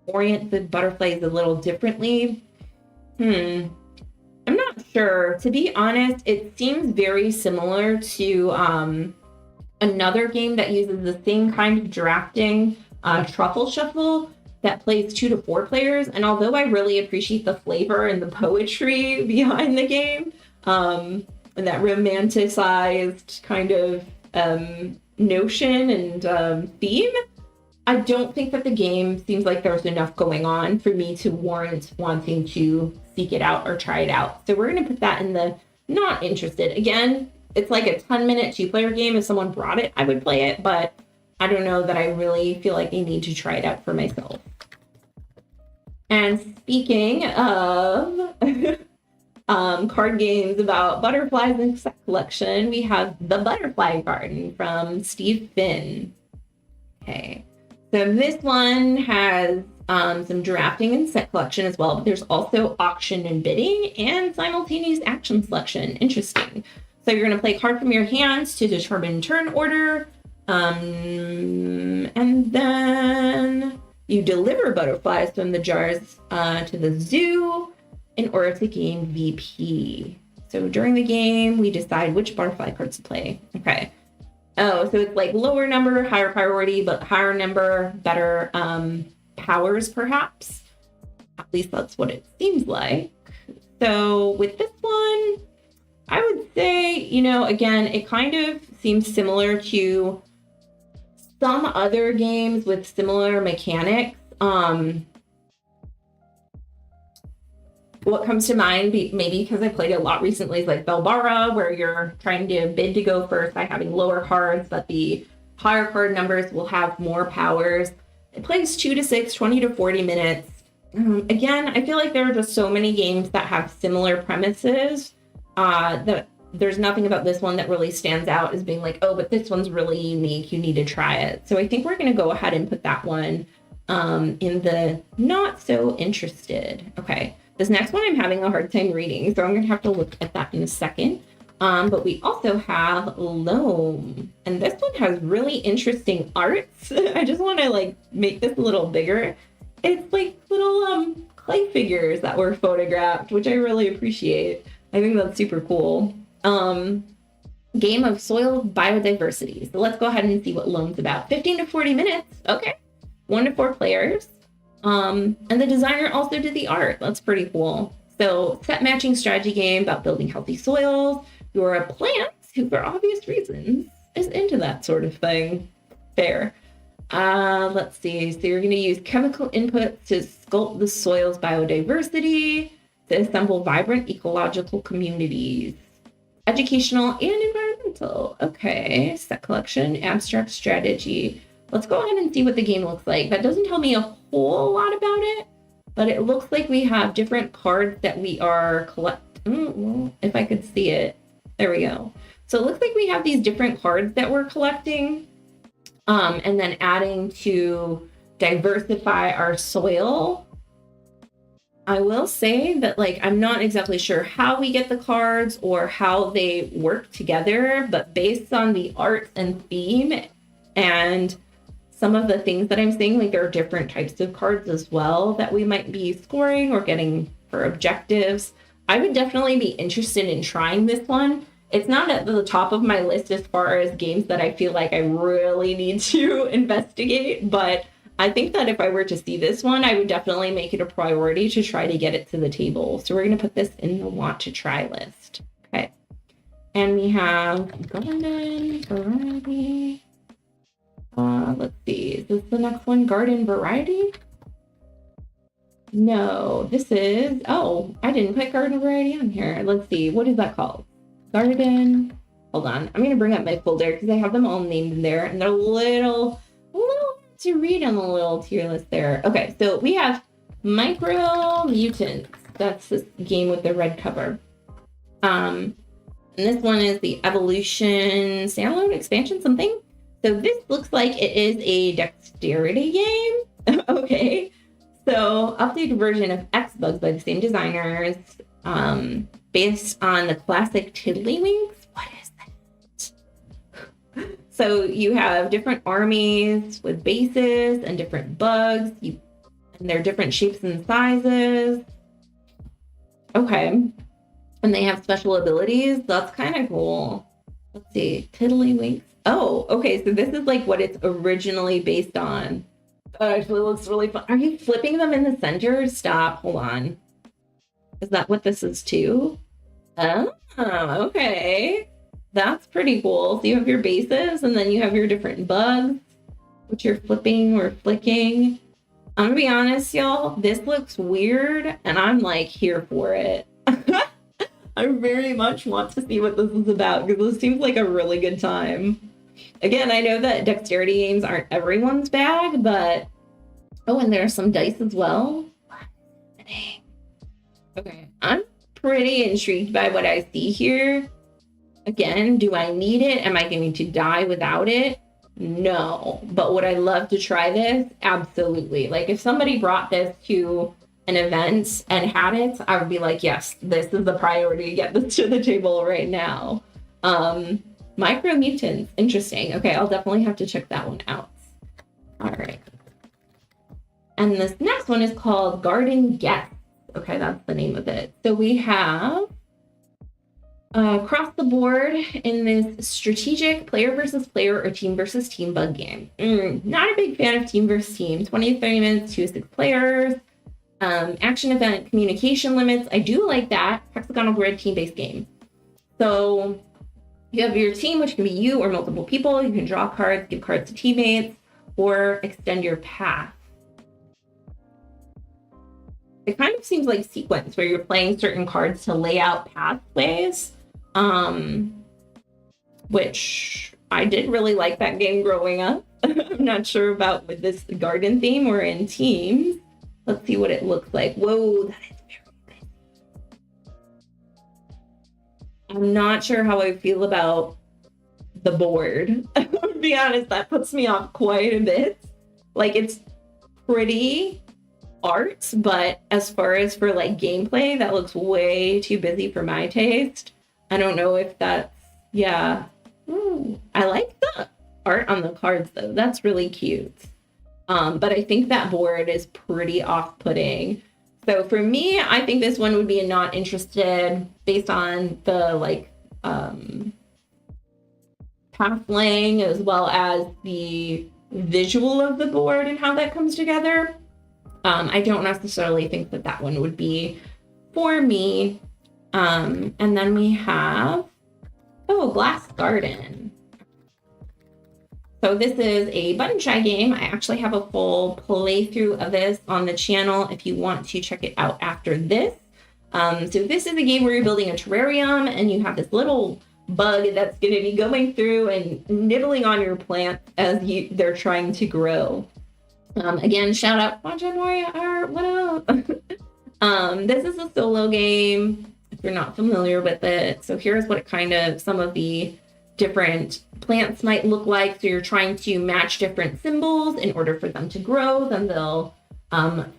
orient the butterflies a little differently. I'm not sure. To be honest, it seems very similar to another game that uses the same kind of drafting, Truffle Shuffle, that plays 2 to 4 players. And although I really appreciate the flavor and the poetry behind the game, and that romanticized kind of notion and theme, I don't think that the game seems like there's enough going on for me to warrant wanting to seek it out or try it out. So we're going to put that in the not interested. Again, it's like a 10-minute 2-player game. If someone brought it, I would play it, but I don't know that I really feel like I need to try it out for myself. And speaking of card games about butterflies and set collection, we have The Butterfly Garden from Steve Finn. Okay, so this one has some drafting and set collection as well, but there's also auction and bidding and simultaneous action selection. Interesting. So you're going to play a card from your hands to determine turn order, and then you deliver butterflies from the jars to the zoo in order to gain VP. So during the game, we decide which butterfly cards to play. Okay. Oh, so it's like lower number, higher priority, but higher number, better powers, perhaps. At least that's what it seems like. So with this one, I would say, again, it kind of seems similar to some other games with similar mechanics. What comes to mind, maybe because I played it a lot recently, is like Belbara, where you're trying to bid to go first by having lower cards, but the higher card numbers will have more powers. It plays 2 to 6, 20 to 40 minutes. Again, I feel like there are just so many games that have similar premises that there's nothing about this one that really stands out as being like, oh, but this one's really unique. You need to try it. So I think we're going to go ahead and put that one in the not so interested. Okay. This next one I'm having a hard time reading, so I'm going to have to look at that in a second. But we also have Loam, and this one has really interesting arts. I just want to make this a little bigger. It's like little clay figures that were photographed, which I really appreciate. I think that's super cool. Game of soil biodiversity. So let's go ahead and see what Loam's about. 15 to 40 minutes. Okay. 1 to 4 players. And the designer also did the art. That's pretty cool. So set matching strategy game about building healthy soils. You're a plant who, for obvious reasons, is into that sort of thing. Fair. Let's see. So you're going to use chemical inputs to sculpt the soil's biodiversity, to assemble vibrant ecological communities. Educational and environmental. Okay. Set collection, abstract strategy. Let's go ahead and see what the game looks like. That doesn't tell me a whole lot about it, but it looks like we have different cards that we are collecting. If I could see it. There we go. So it looks like we have these different cards that we're collecting, and then adding to diversify our soil. I will say that I'm not exactly sure how we get the cards or how they work together, but based on the art and theme and some of the things that I'm seeing, like there are different types of cards as well that we might be scoring or getting for objectives. I would definitely be interested in trying this one. It's not at the top of my list as far as games that I feel like I really need to investigate, but I think that if I were to see this one, I would definitely make it a priority to try to get it to the table. So we're going to put this in the want to try list. Okay. And we have garden variety. Let's see. Is this the next one? Garden variety? No, this is, oh, I didn't put garden variety on here. Let's see. What is that called? Garden. Hold on. I'm going to bring up my folder because I have them all named in there and they're a little to read on the little tier list there. Okay, so we have Micro Mutants. That's this game with the red cover. And this one is the Evolution standalone expansion something. So this looks like it is a dexterity game. Okay. So updated version of X-Bugs by the same designers, based on the classic Tiddlywinks. What is that? So you have different armies with bases and different bugs, and they're different shapes and sizes. Okay. And they have special abilities. That's kind of cool. Let's see. Tiddlywinks. Oh, okay. So this is like what it's originally based on. That actually looks really fun. Are you flipping them in the center? Stop. Hold on. Is that what this is too? Oh, okay. That's pretty cool. So you have your bases and then you have your different bugs, which you're flipping or flicking. I'm gonna be honest, y'all. This looks weird and I'm like here for it. I very much want to see what this is about because this seems like a really good time. Again, I know that dexterity games aren't everyone's bag, but oh, and there's some dice as well. Okay, I'm pretty intrigued by what I see here. Again, do I need it? Am I going to die without it? No. But would I love to try this? Absolutely. Like if somebody brought this to an event and had it, I would be like, yes, this is the priority. Get this to the table right now. Micro Mutants. Interesting. Okay, I'll definitely have to check that one out. All right. And this next one is called Garden Guest. Okay, that's the name of it. So we have across the board in this strategic player versus player or team versus team bug game. Not a big fan of team versus team. 20 to 30 minutes, 2 to 6 players. Action event communication limits. I do like that. Hexagonal grid team-based game. So you have your team, which can be you or multiple people. You can draw cards, give cards to teammates, or extend your path. It kind of seems like sequence where you're playing certain cards to lay out pathways, which I did really like that game growing up. I'm not sure about with this garden theme or in teams. Let's see what it looks like. Whoa, that is very good. I'm not sure how I feel about the board. To be honest, that puts me off quite a bit. Like it's pretty art, but as far as for like gameplay, that looks way too busy for my taste. I don't know if that's, yeah. I like the art on the cards though. That's really cute. But I think that board is pretty off-putting. So for me, I think this one would be a not interested based on the like path laying as well as the visual of the board and how that comes together. I don't necessarily think that that one would be for me. And then we have, Glass Garden. So this is a button shy game. I actually have a full playthrough of this on the channel if you want to check it out after this. So this is a game where you're building a terrarium and you have this little bug that's going to be going through and nibbling on your plants as they're trying to grow. Again, shout out January art. What up? This is a solo game if you're not familiar with it. So here's what some of the different plants might look like. So you're trying to match different symbols in order for them to grow. Then they'll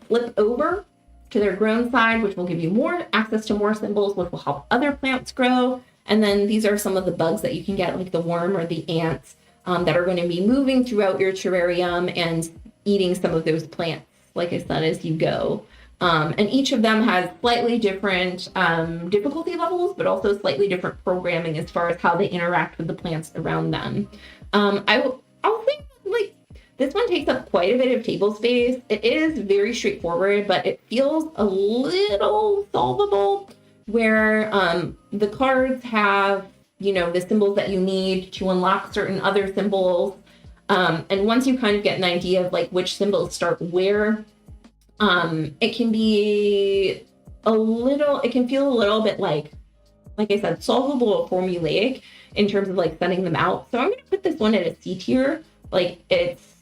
flip over to their grown side, which will give you more access to more symbols, which will help other plants grow. And then these are some of the bugs that you can get, like the worm or the ants. that are going to be moving throughout your terrarium and eating some of those plants, like I said, as you go. And each of them has slightly different difficulty levels, but also slightly different programming as far as how they interact with the plants around them. I'll think like this one takes up quite a bit of table space. It is very straightforward, but it feels a little solvable where the cards have, you know, the symbols that you need to unlock certain other symbols. And once you kind of get an idea of like which symbols start where, it can feel a little bit like I said, solvable or formulaic in terms of like setting them out. So I'm going to put this one at a C tier. Like it's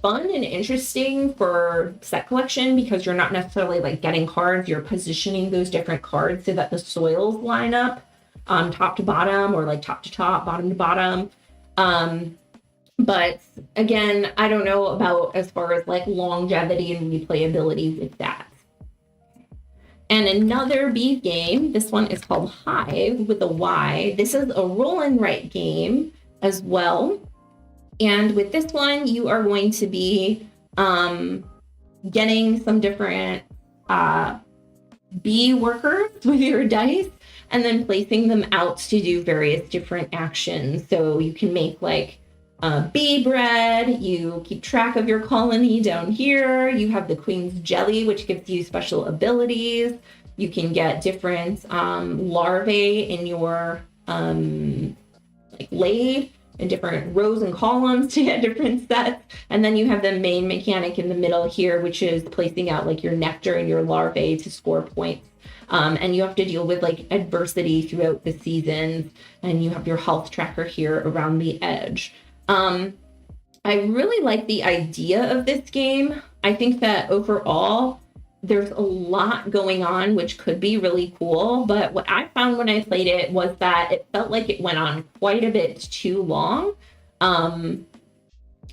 fun and interesting for set collection because you're not necessarily like getting cards, you're positioning those different cards so that the soils line up top to bottom or like top to top, bottom to bottom. But again, I don't know about as far as like longevity and replayability with that. And another B game, this one is called Hive with a Y. This is a roll and write game as well. And with this one, you are going to be getting some different bee workers with your dice and then placing them out to do various different actions. So you can make like bee bread, you keep track of your colony down here, you have the queen's jelly, which gives you special abilities. You can get different larvae in your like laid in different rows and columns to get different sets. And then you have the main mechanic in the middle here, which is placing out like your nectar and your larvae to score points. And you have to deal with like adversity throughout the seasons. And you have your health tracker here around the edge. I really like the idea of this game. I think that overall, there's a lot going on, which could be really cool. But what I found when I played it was that it felt like it went on quite a bit too long.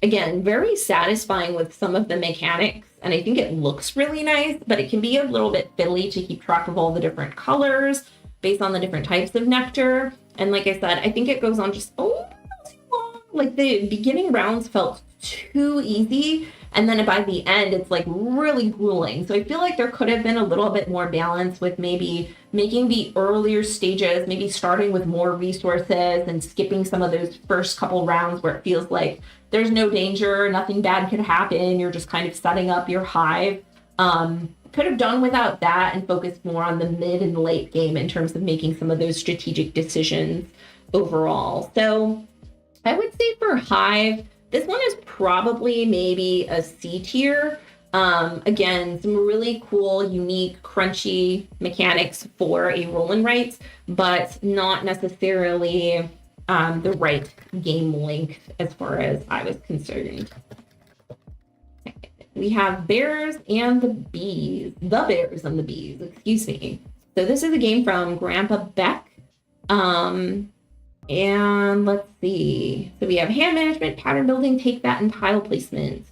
Again, very satisfying with some of the mechanics. And I think it looks really nice, but it can be a little bit fiddly to keep track of all the different colors based on the different types of nectar. And like I said, I think it goes on just a little too long. Like the beginning rounds felt too easy. And then by the end, it's like really grueling. So I feel like there could have been a little bit more balance with maybe making the earlier stages, maybe starting with more resources and skipping some of those first couple rounds where it feels like there's no danger, nothing bad could happen. You're just kind of setting up your hive. Could have done without that and focused more on the mid and late game in terms of making some of those strategic decisions overall. So I would say for Hive, this one is probably maybe a C tier. Again, some really cool, unique, crunchy mechanics for a roll and write, but not necessarily the right game length as far as I was concerned. We have Bears and the Bees. The Bears and the Bees, excuse me. So this is a game from Grandpa Beck. And let's see. So we have hand management, pattern building, take that, and tile placement.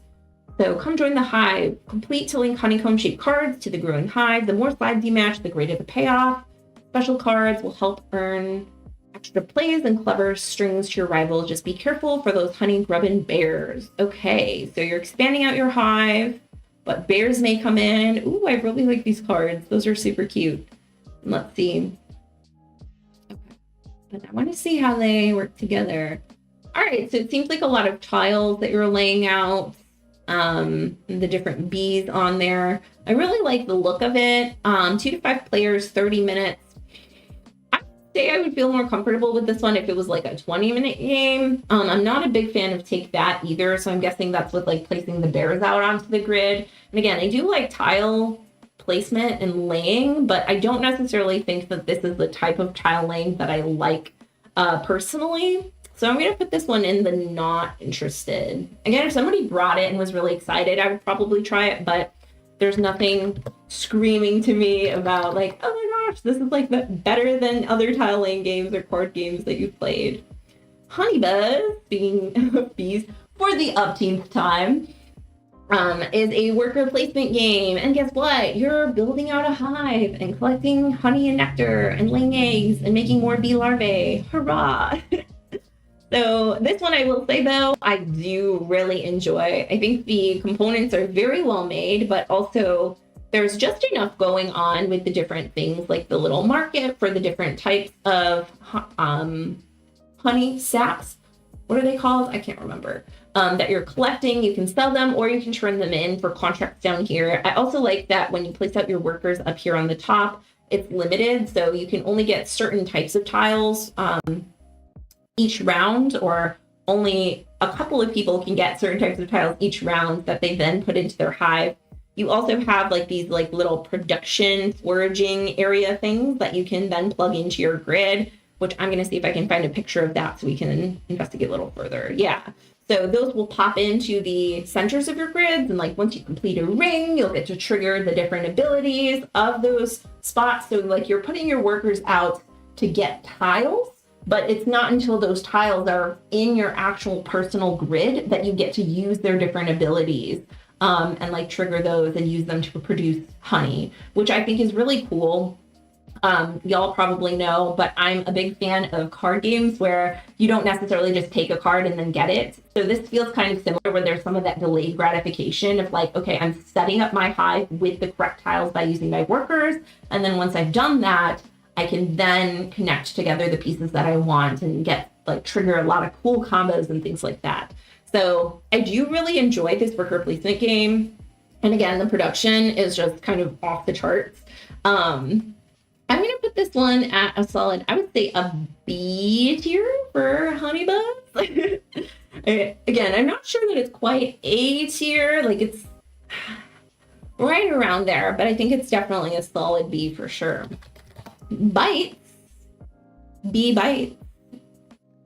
So come join the hive. Complete to link honeycomb-shaped cards to the growing hive. The more sides you match, the greater the payoff. Special cards will help earn extra plays and clever strings to your rival. Just be careful for those honey-grubbing bears. Okay, so you're expanding out your hive, but bears may come in. Ooh, I really like these cards. Those are super cute. And let's see. But I want to see how they work together. All right, so it seems like a lot of tiles that you're laying out, the different bees on there. I really like the look of it. 2 to 5 players, 30 minutes. I would say I would feel more comfortable with this one if it was like a 20-minute game. I'm not a big fan of Take That either, so I'm guessing that's with like placing the bears out onto the grid. And again, I do like tile placement and laying, but I don't necessarily think that this is the type of tile laying that I like personally. So I'm going to put this one in the not interested. Again, if somebody brought it and was really excited, I would probably try it, but there's nothing screaming to me about like, oh my gosh, this is like better than other tile laying games or card games that you've played. Honeybuzz, speaking of bees, for the upteenth time, is a worker placement game. And guess what? You're building out a hive and collecting honey and nectar and laying eggs and making more bee larvae. Hurrah! So this one I will say though, I do really enjoy. I think the components are very well made, but also there's just enough going on with the different things, like the little market for the different types of honey sacs. What are they called? I can't remember. That you're collecting, you can sell them or you can turn them in for contracts down here. I also like that when you place out your workers up here on the top, it's limited. So you can only get certain types of tiles each round, or only a couple of people can get certain types of tiles each round that they then put into their hive. You also have like these like little production foraging area things that you can then plug into your grid, which I'm going to see if I can find a picture of that so we can investigate a little further. Yeah. So those will pop into the centers of your grids. And like once you complete a ring, you'll get to trigger the different abilities of those spots. So like you're putting your workers out to get tiles, but it's not until those tiles are in your actual personal grid that you get to use their different abilities and like trigger those and use them to produce honey, which I think is really cool. Y'all probably know, but I'm a big fan of card games where you don't necessarily just take a card and then get it. So this feels kind of similar where there's some of that delayed gratification of like, okay, I'm setting up my hive with the correct tiles by using my workers. And then once I've done that, I can then connect together the pieces that I want and get like trigger a lot of cool combos and things like that. So I do really enjoy this worker placement game. And again, the production is just kind of off the charts. I'm going to put this one at a solid, I would say a B tier for Honeybuds. Again, I'm not sure that it's quite A tier. Like it's right around there, but I think it's definitely a solid B for sure. Bites. B Bites.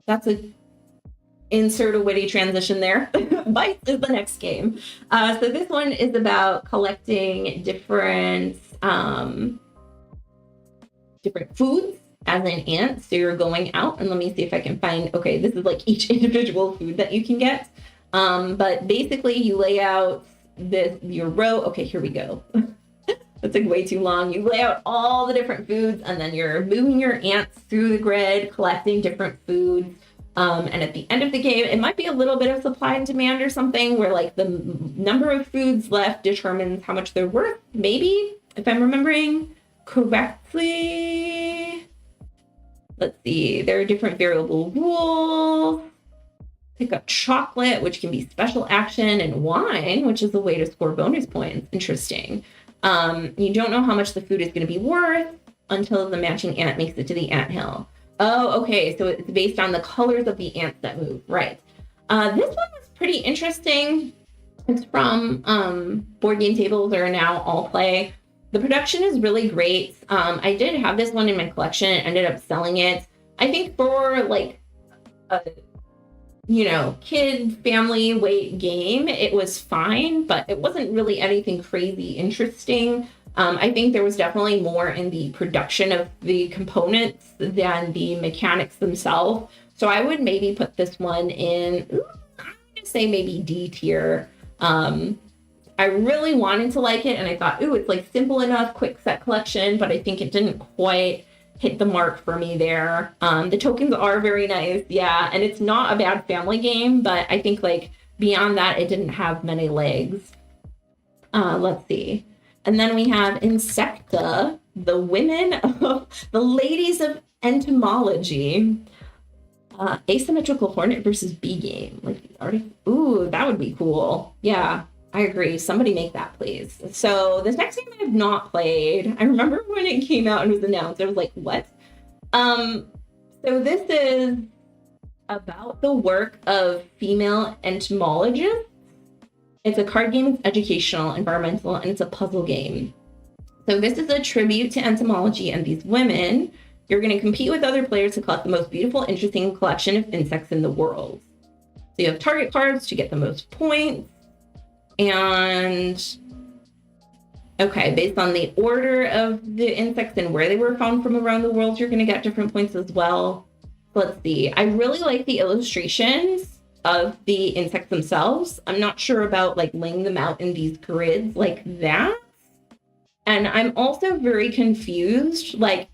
That's a insert a witty transition there. Bites is the next game. So this one is about collecting different foods as an ant. So you're going out, and let me see if I can find, okay, this is like each individual food that you can get. But basically you lay out your row. Okay, here we go. That took way too long. You lay out all the different foods, and then you're moving your ants through the grid, collecting different foods. And at the end of the game, it might be a little bit of supply and demand or something where like the number of foods left determines how much they're worth. Maybe, if I'm remembering correctly. Let's see, there are different variable rules. Pick up chocolate, which can be special action, and wine, which is a way to score bonus points. Interesting. You don't know how much the food is going to be worth until the matching ant makes it to the anthill. Oh, okay. So it's based on the colors of the ants that move. Right. This one was pretty interesting. It's from Board Game Tables or now All Play. The production is really great. I did have this one in my collection and ended up selling it. I think for like a, kid family weight game, it was fine, but it wasn't really anything crazy interesting. I think there was definitely more in the production of the components than the mechanics themselves. So I would maybe put this one in, I'm gonna say maybe D tier. I really wanted to like it, and I thought, it's like simple enough, quick set collection, but I think it didn't quite hit the mark for me there. The tokens are very nice, yeah, and it's not a bad family game, but I think like beyond that, it didn't have many legs. Let's see. And then we have Insecta, the ladies of entomology. Asymmetrical hornet versus bee game. That would be cool. Yeah, I agree. Somebody make that, please. So this next game I have not played. I remember when it came out and was announced, I was like, what? So this is about the work of female entomologists. It's a card game, it's educational, environmental, and it's a puzzle game. So this is a tribute to entomology and these women. You're going to compete with other players to collect the most beautiful, interesting collection of insects in the world. So you have target cards to get the most points. And, okay, based on the order of the insects and where they were found from around the world, you're going to get different points as well. Let's see. I really like the illustrations of the insects themselves. I'm not sure about like laying them out in these grids like that. And I'm also very confused. Like,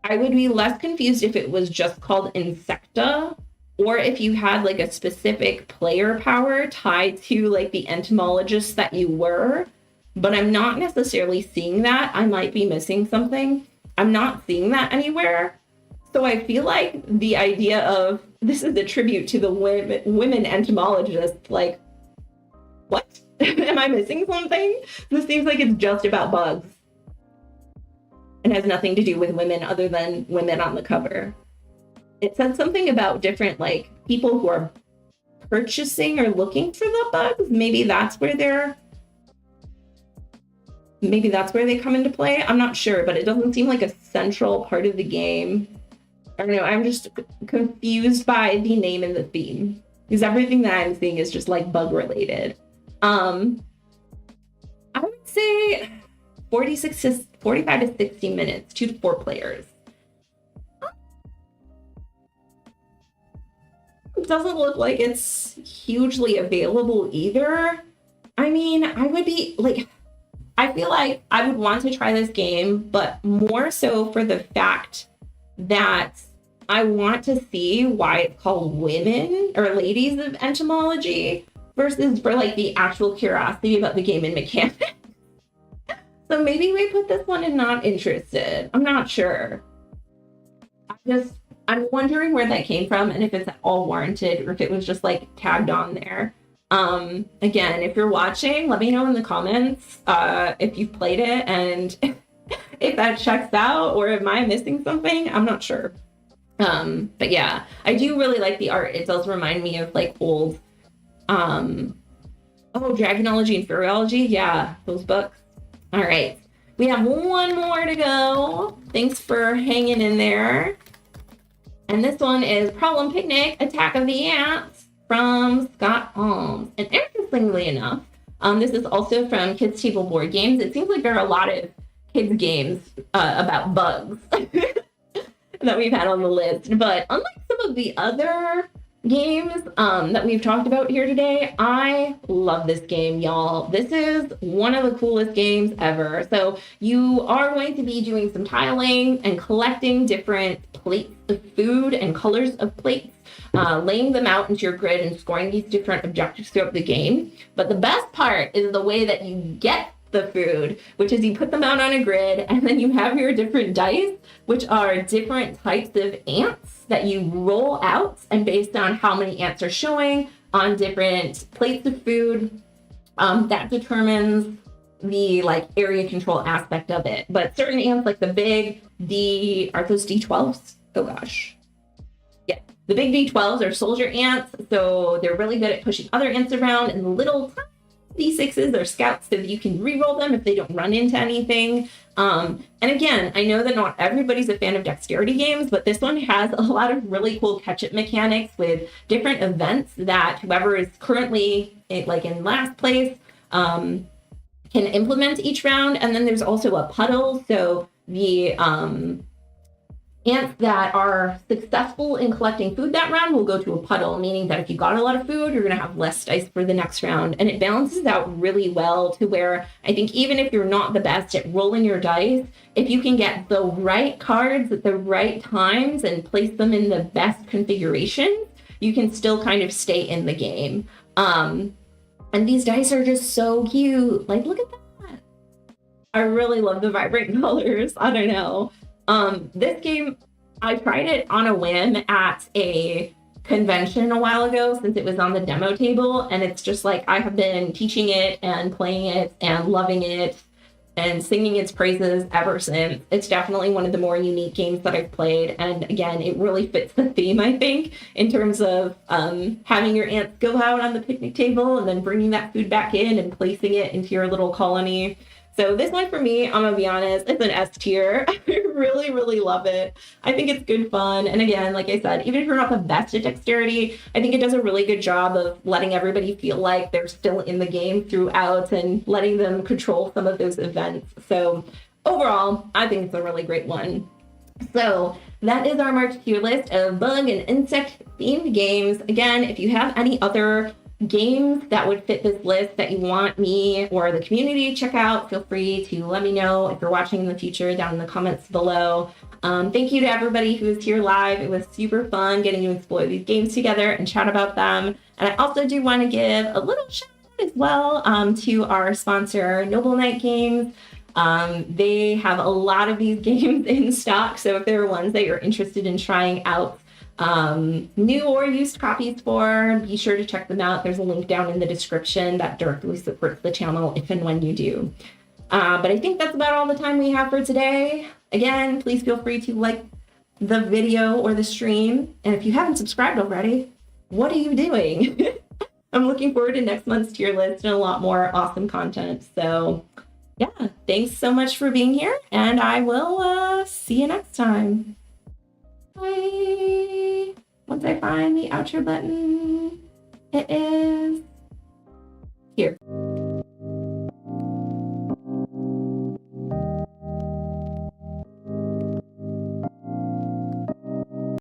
I would be less confused if it was just called Insecta or if you had like a specific player power tied to like the entomologist that you were, but I'm not necessarily seeing that. I might be missing something. I'm not seeing that anywhere. So I feel like the idea of this is a tribute to the women entomologists, like, what? Am I missing something? This seems like it's just about bugs and has nothing to do with women other than women on the cover. It said something about different like people who are purchasing or looking for the bugs. Maybe that's where they come into play. I'm not sure, but it doesn't seem like a central part of the game. I don't know. I'm just confused by the name and the theme because everything that I'm seeing is just like bug related. I would say 45 to 60 minutes, 2 to 4 players. It doesn't look like it's hugely available either. I mean, I feel like I would want to try this game, but more so for the fact that I want to see why it's called Women or Ladies of Entomology versus for like the actual curiosity about the game and mechanics. So maybe we put this one in not interested. I'm not sure. I'm wondering where that came from and if it's at all warranted or if it was just like tagged on there. Again, if you're watching, let me know in the comments if you've played it and if that checks out or am I missing something? I'm not sure. But yeah, I do really like the art. It does remind me of like old, Dragonology and Fairyology. Yeah, those books. All right. We have one more to go. Thanks for hanging in there. And this one is Problem Picnic, Attack of the Ants from Scott Holmes. And interestingly enough, this is also from Kids Table Board Games. It seems like there are a lot of kids games about bugs that we've had on the list. But unlike some of the other games that we've talked about here today, I love this game, y'all. This is one of the coolest games ever. So you are going to be doing some tiling and collecting different plates of food and colors of plates, laying them out into your grid and scoring these different objectives throughout the game. But the best part is the way that you get the food, which is you put them out on a grid and then you have your different dice, which are different types of ants that you roll out, and based on how many ants are showing on different plates of food, that determines the like area control aspect of it. But certain ants, like the big are those D12s? Oh gosh. Yeah, the big D12s are soldier ants, so they're really good at pushing other ants around, and the little D6s are scouts so that you can re-roll them if they don't run into anything. And again, I know that not everybody's a fan of dexterity games, but this one has a lot of really cool catch-up mechanics with different events that whoever is currently in last place can implement each round. And then there's also a puddle. So the ants that are successful in collecting food that round will go to a puddle, meaning that if you got a lot of food, you're going to have less dice for the next round. And it balances out really well to where I think even if you're not the best at rolling your dice, if you can get the right cards at the right times and place them in the best configuration, you can still kind of stay in the game. And these dice are just so cute. Like, look at that. I really love the vibrant colors. I don't know. This game, I tried it on a whim at a convention a while ago since it was on the demo table, and it's just like I have been teaching it and playing it and loving it and singing its praises ever since. It's definitely one of the more unique games that I've played, and again, it really fits the theme, I think, in terms of having your ants go out on the picnic table and then bringing that food back in and placing it into your little colony. So this one for me, I'm gonna be honest, it's an S tier. I really, really love it. I think it's good fun. And again, like I said, even if you're not the best at dexterity, I think it does a really good job of letting everybody feel like they're still in the game throughout and letting them control some of those events. So overall, I think it's a really great one. So that is our March tier list of bug and insect themed games. Again, if you have any other games that would fit this list that you want me or the community to check out, feel free to let me know if you're watching in the future down in the comments below. Thank you to everybody who was here live. It was super fun getting to explore these games together and chat about them. And I also do want to give a little shout out as well to our sponsor, Noble Knight Games. They have a lot of these games in stock, so if there are ones that you're interested in trying out new or used copies for, be sure to check them out. There's a link down in the description that directly supports the channel if and when you do. But I think that's about all the time we have for today. Again, please feel free to like the video or the stream. And if you haven't subscribed already, what are you doing? I'm looking forward to next month's tier list and a lot more awesome content. So yeah, thanks so much for being here, and I will see you next time. Bye. Once I find the outro button, it is here.